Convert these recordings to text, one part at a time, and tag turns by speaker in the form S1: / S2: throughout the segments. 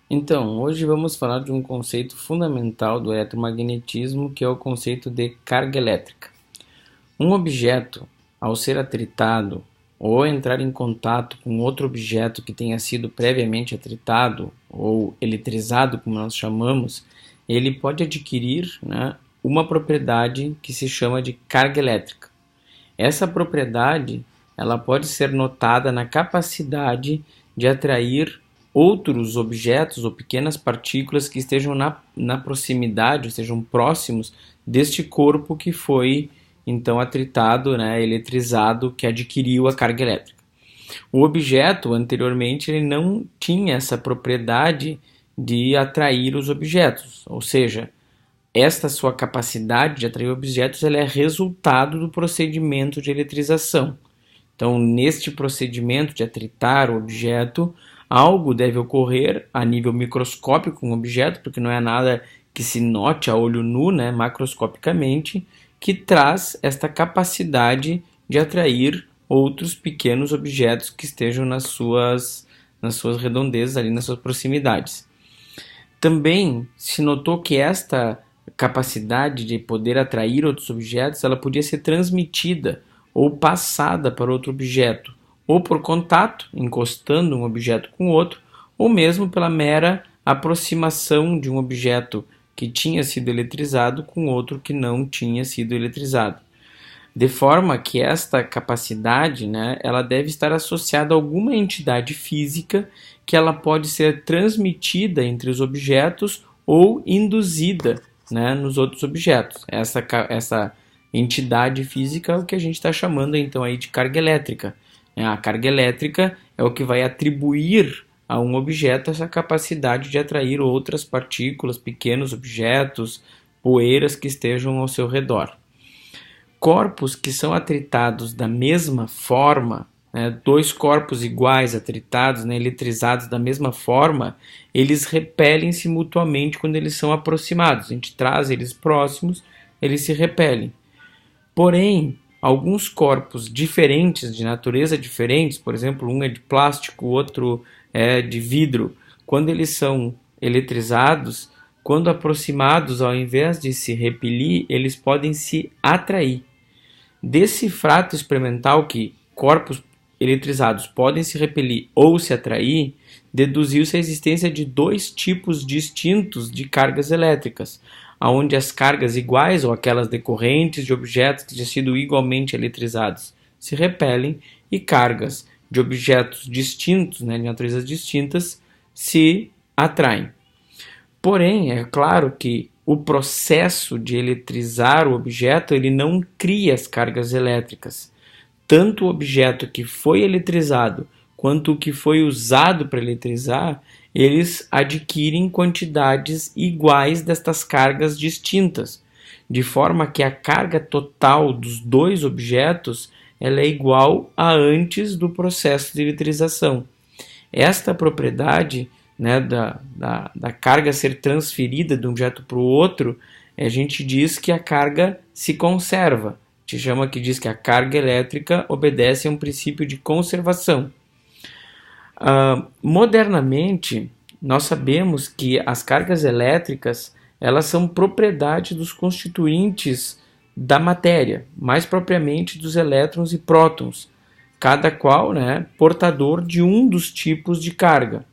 S1: Então, hoje vamos falar de um conceito fundamental do eletromagnetismo, que é o conceito de carga elétrica. Um objeto, ao ser atritado ou entrar em contato com outro objeto que tenha sido previamente atritado ou eletrizado, como nós chamamos, ele pode adquirir, uma propriedade que se chama de carga elétrica. Essa propriedade ela pode ser notada na capacidade de atrair outros objetos ou pequenas partículas que estejam na proximidade, ou estejam próximos deste corpo que foi então atritado, eletrizado, que adquiriu a carga elétrica. O objeto anteriormente ele não tinha essa propriedade de atrair os objetos, ou seja, esta sua capacidade de atrair objetos ela é resultado do procedimento de eletrização. Então, neste procedimento de atritar o objeto, algo deve ocorrer a nível microscópico com o objeto, porque não é nada que se note a olho nu, macroscopicamente, que traz esta capacidade de atrair outros pequenos objetos que estejam nas suas redondezas, ali nas suas proximidades. Também se notou que esta capacidade de poder atrair outros objetos, ela podia ser transmitida ou passada para outro objeto, ou por contato, encostando um objeto com outro, ou mesmo pela mera aproximação de um objeto que tinha sido eletrizado com outro que não tinha sido eletrizado. De forma que esta capacidade, ela deve estar associada a alguma entidade física que ela pode ser transmitida entre os objetos ou induzida, nos outros objetos. Essa entidade física é o que a gente está chamando então aí de carga elétrica. A carga elétrica é o que vai atribuir a um objeto essa capacidade de atrair outras partículas, pequenos objetos, poeiras que estejam ao seu redor. Corpos que são atritados da mesma forma, dois corpos iguais atritados, eletrizados da mesma forma, eles repelem-se mutuamente quando eles são aproximados. A gente traz eles próximos, eles se repelem. Porém, alguns corpos diferentes, de natureza diferentes, por exemplo, um é de plástico, o outro é de vidro, quando eles são eletrizados, quando aproximados, ao invés de se repelir, eles podem se atrair. Desse fato experimental que corpos eletrizados podem se repelir ou se atrair, deduziu-se a existência de dois tipos distintos de cargas elétricas, onde as cargas iguais ou aquelas decorrentes de objetos que já sido igualmente eletrizados se repelem e cargas de objetos distintos, de naturezas distintas, se atraem. Porém, é claro que o processo de eletrizar o objeto ele não cria as cargas elétricas. Tanto o objeto que foi eletrizado quanto o que foi usado para eletrizar, eles adquirem quantidades iguais destas cargas distintas, de forma que a carga total dos dois objetos ela é igual a antes do processo de eletrização. Esta propriedade da carga ser transferida de um objeto para o outro, a gente diz que a carga se conserva. A gente chama que diz que a carga elétrica obedece a um princípio de conservação. Modernamente, nós sabemos que as cargas elétricas elas são propriedade dos constituintes da matéria, mais propriamente dos elétrons e prótons, cada qual portador de um dos tipos de carga.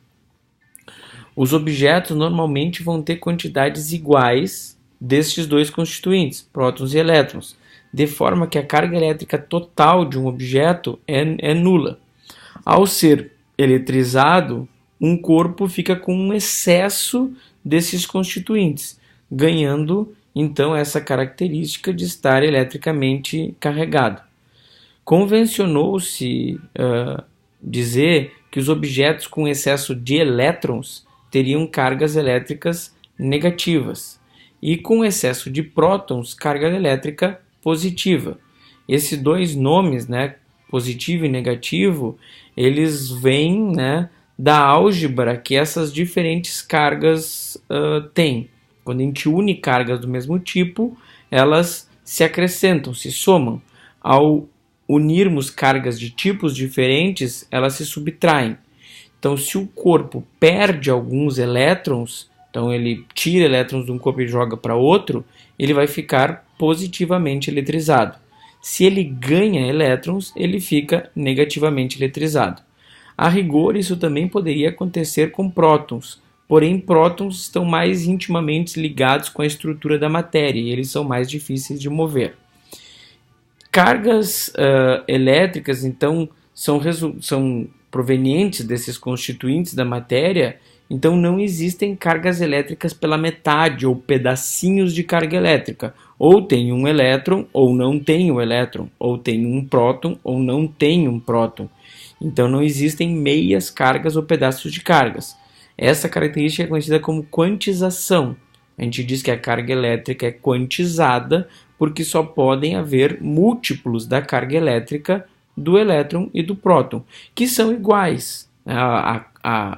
S1: Os objetos normalmente vão ter quantidades iguais destes dois constituintes, prótons e elétrons, de forma que a carga elétrica total de um objeto é nula. Ao ser eletrizado, um corpo fica com um excesso desses constituintes, ganhando então essa característica de estar eletricamente carregado. Convencionou-se dizer que os objetos com excesso de elétrons teriam cargas elétricas negativas e com excesso de prótons, carga elétrica positiva. Esses dois nomes, positivo e negativo, eles vêm da álgebra que essas diferentes cargas têm. Quando a gente une cargas do mesmo tipo, elas se acrescentam, se somam. Ao unirmos cargas de tipos diferentes, elas se subtraem. Então, se o corpo perde alguns elétrons, então ele tira elétrons de um corpo e joga para outro, ele vai ficar positivamente eletrizado. Se ele ganha elétrons, ele fica negativamente eletrizado. A rigor, isso também poderia acontecer com prótons, porém prótons estão mais intimamente ligados com a estrutura da matéria e eles são mais difíceis de mover. Cargas elétricas, então, são provenientes desses constituintes da matéria, então não existem cargas elétricas pela metade ou pedacinhos de carga elétrica. Ou tem um elétron ou não tem um elétron, ou tem um próton ou não tem um próton. Então não existem meias cargas ou pedaços de cargas. Essa característica é conhecida como quantização. A gente diz que a carga elétrica é quantizada porque só podem haver múltiplos da carga elétrica do elétron e do próton, que são iguais.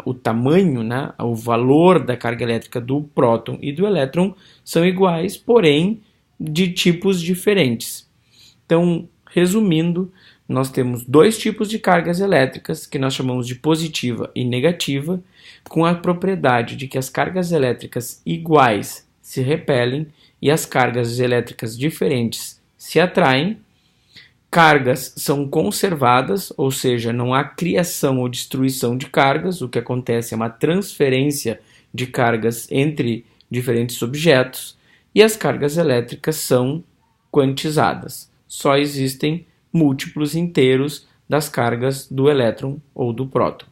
S1: O tamanho, né, o valor da carga elétrica do próton e do elétron são iguais, porém de tipos diferentes. Então, resumindo, nós temos dois tipos de cargas elétricas, que nós chamamos de positiva e negativa, com a propriedade de que as cargas elétricas iguais se repelem e as cargas elétricas diferentes se atraem. Cargas são conservadas, ou seja, não há criação ou destruição de cargas, o que acontece é uma transferência de cargas entre diferentes objetos, e as cargas elétricas são quantizadas. Só existem múltiplos inteiros das cargas do elétron ou do próton.